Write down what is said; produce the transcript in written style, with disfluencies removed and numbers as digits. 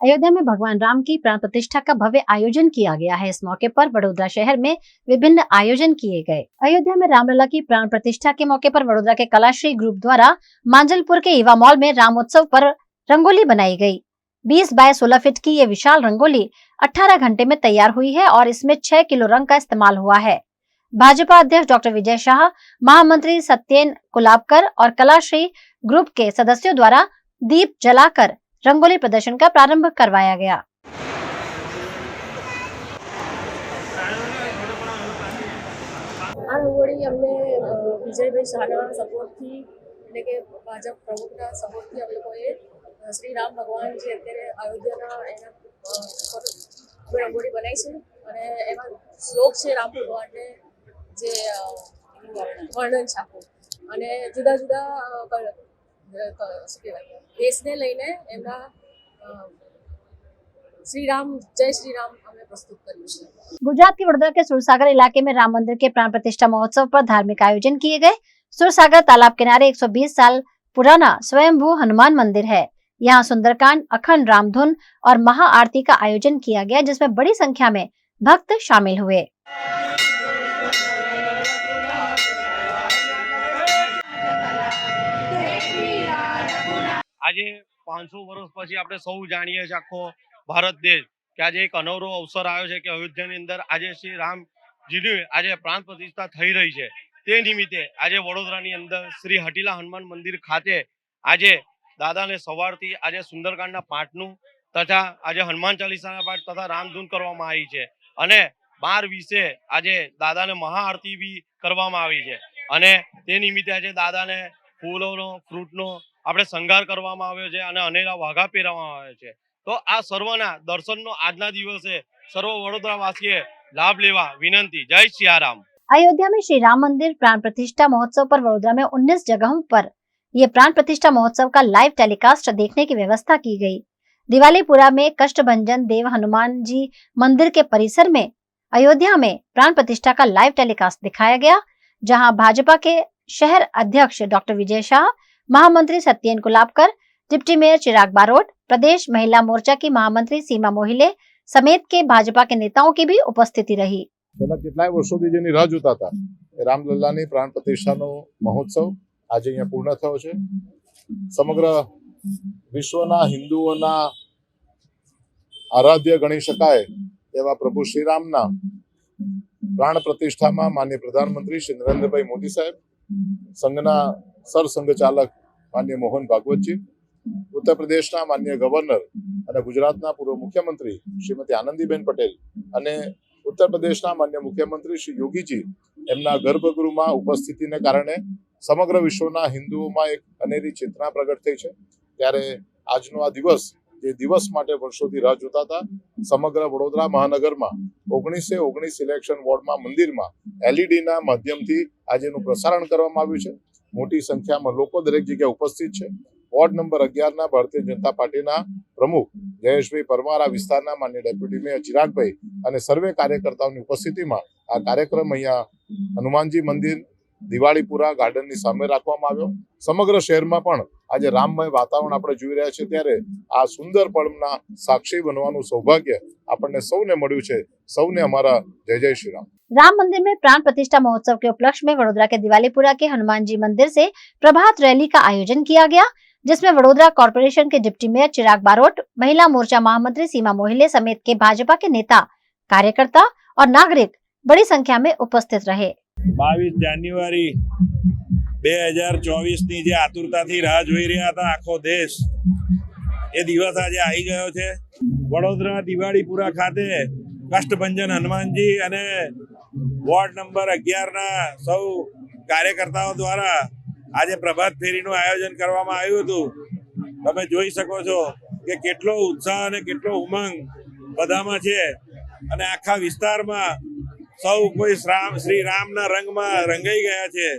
अयोध्या में भगवान राम की प्राण प्रतिष्ठा का भव्य आयोजन किया गया है। इस मौके पर वडोदरा शहर में विभिन्न आयोजन किए गए। अयोध्या में रामलला की प्राण प्रतिष्ठा के मौके पर वडोदरा के कलाश्री ग्रुप द्वारा मांजलपुर के युवा मॉल में रामोत्सव पर रंगोली बनाई गई। 20 बाय 16 फीट की ये विशाल रंगोली 18 घंटे में तैयार हुई है और इसमें 6 किलो रंग का इस्तेमाल हुआ है। भाजपा अध्यक्ष डॉक्टर विजय शाह, महामंत्री सत्येन कुलाबकर और कलाश्री ग्रुप के सदस्यों द्वारा दीप जलाकर रंगोली प्रदर्शन का प्रारंभ करवाया गया। આ રંગોળી અમને વિજયભાઈ શાહના સપોર્ટથી એટલે કે ભાજપ પ્રમુખના સપોર્ટથી અમે લોકોએ શ્રી રામ ભગવાન જે અત્યારે અયોધ્યાના એના પર રંગોળી બનાવી છે અને એમાં શ્લોક છે રામ ભગવાનને જે વર્ણન છે આખું અને જુદા જુદા શું કહેવાય દેશને લઈને એમના श्री राम जय श्री राम हमें प्रस्तुत करिए। गुजरात के वडोदरा के सुरसागर इलाके में राम मंदिर के प्राण प्रतिष्ठा महोत्सव पर धार्मिक आयोजन किए गए। सुरसागर तालाब किनारे 120 साल पुराना स्वयंभू हनुमान मंदिर है। यहाँ सुंदरकांड, अखंड रामधुन और महाआरती का आयोजन किया गया, जिसमें बड़ी संख्या में भक्त शामिल हुए। आज 500 वर्ष પછી આપણે સૌ જાણીએ છીએ આખો ભારત દેશ કે આજે એક અનવરો અવસર આવ્યો છે કે અયોધ્યાની અંદર આજે શ્રી રામજીની આજે પ્રાણ પ્રતિષ્ઠા થઈ રહી છે। તે નિમિત્તે આજે વડોદરાની અંદર શ્રી હટીલા હનુમાન મંદિર ખાતે આજે દાદાને સવારથી આજે સુંદરકાંડના પાઠનું તથા આજે હનુમાન ચાલીસાના પાઠ તથા રામધૂન કરવામાં આવી છે અને 12:20 આજે દાદાને મહાઆરતી બી કરવામાં આવી છે અને તે નિમિત્તે આજે દાદાને ફૂલોનો ફ્રૂટનો આપણે શણગાર કરવામાં આવ્યો છે અને અનેરા વાઘા પહેરવામાં આવ્યા છે। તો આ સર્વના દર્શનનો આજના દિવસે સર્વ વડોદરાવાસીએ લાભ લેવા વિનંતી। जय सियाराम। अयोध्या में श्री राम मंदिर प्राण प्रतिष्ठा महोत्सव पर वडोदरा में 19 जगहों पर ये प्राण प्रतिष्ठा महोत्सव का लाइव टेलीकास्ट देखने की व्यवस्था की गई। दिवालीपुरा में कष्टभंजन देव हनुमान जी मंदिर के परिसर में अयोध्या में प्राण प्रतिष्ठा का लाइव टेलीकास्ट दिखाया गया, जहां भाजपा के शहर अध्यक्ष डॉक्टर विजय शाह, महामंत्री सत्येन कुलाबकर, डिप्टी मेयर चिराग बारोट, प्रदेश महिला मोर्चा की महामंत्री सीमा मोहिले समेत के भाजपा के नेताओं की भी उपस्थिति रही। છેલ્લા કેટલાય વર્ષોથી જેની રાહ જોતા હતા રામલલ્લાની પ્રાણ પ્રતિષ્ઠાનો મહોત્સવ આજે અહીંયા પૂર્ણ થયો છે। સમગ્ર વિશ્વના હિન્દુઓના આરાધ્ય ગણી શકાય એવા પ્રભુ શ્રીરામના પ્રાણ પ્રતિષ્ઠામાં માનનીય પ્રધાનમંત્રી શ્રી નરેન્દ્રભાઈ મોદી સાહેબ, સંઘના સરસંઘચાલક માનનીય મોહન ભાગવતજી, ઉત્તર પ્રદેશના માનનીય ગવર્નર અને ગુજરાતના પૂર્વ મુખ્યમંત્રી શ્રીમતી આનંદીબેન પટેલ અને ઉત્તર પ્રદેશના માનનીય મુખ્યમંત્રી શ્રી યોગીજી એમના ગર્ભગૃહમાં ઉપસ્થિતિને કારણે સમગ્ર વિશ્વના હિન્દુઓમાં એક અનેરી ચેતના પ્રગટ થઈ છે। ત્યારે આજનો આ દિવસ જે દિવસ માટે વર્ષોથી રાહ જોતા હતા, સમગ્ર વડોદરા મહાનગરમાં 19 ઇલેક્શન વોર્ડમાં મંદિરમાં એલઈડીના માધ્યમથી આજેનું પ્રસારણ કરવામાં આવ્યું છે। મોટી સંખ્યામાં લોકો દરેક જગ્યાએ ઉપસ્થિત છે। વોર્ડ નંબર 11ના ભારતીય જનતા પાર્ટીના પ્રમુખ જયેશભાઈ પરમાર, આ વિસ્તારના માનનીય ડેપ્યુટી મેયર ચિરાગભાઈ અને સર્વે કાર્યકર્તાઓની ઉપસ્થિતિમાં આ કાર્યક્રમ અહીંયા હનુમાનજી મંદિર દિવાળીપુરા ગાર્ડનની સામે રાખવામાં આવ્યો। સમગ્ર શહેરમાં પણ આજે રામમય વાતાવરણ આપણે જોઈ રહ્યા છીએ, ત્યારે આ સુંદર પળના સાક્ષી બનવાનું સૌભાગ્ય આપણને સૌને મળ્યું છે। સૌને અમારા જય જય શ્રી राम। राम मंदिर में प्राण प्रतिष्ठा महोत्सव के उपलक्ष्य में वडोदरा के दिवालीपुरा के हनुमान जी मंदिर से प्रभात रैली का आयोजन किया गया, जिसमें वडोदरा कॉर्पोरेशन के डिप्टी मेयर चिराग बारोट, महिला मोर्चा महामंत्री सीमा मोहिले समेत के भाजपा के नेता, कार्यकर्ता और नागरिक बड़ी संख्या में उपस्थित रहे। 22 જાન્યુઆરી 2024 ની જે આતુરતાથી રાહ જોઈ રહ્યા હતા આખો દેશ, એ દિવસ આજે આવી ગયો છે। વડોદરા દિવાળીપુરા ખાતે કષ્ટભંજન હનુમાનજી અને વોર્ડ નંબર 11ના સૌ કાર્યકર્તાઓ દ્વારા આજે પ્રભાત ફેરીનું આયોજન કરવામાં આવ્યું હતું। તમે જોઈ શકો છો કે કેટલો ઉત્સાહ અને કેટલો ઉમંગ બધામાં છે અને આખા વિસ્તારમાં સૌ કોઈ શ્રી રામના રંગમાં રંગાઈ ગયા છે।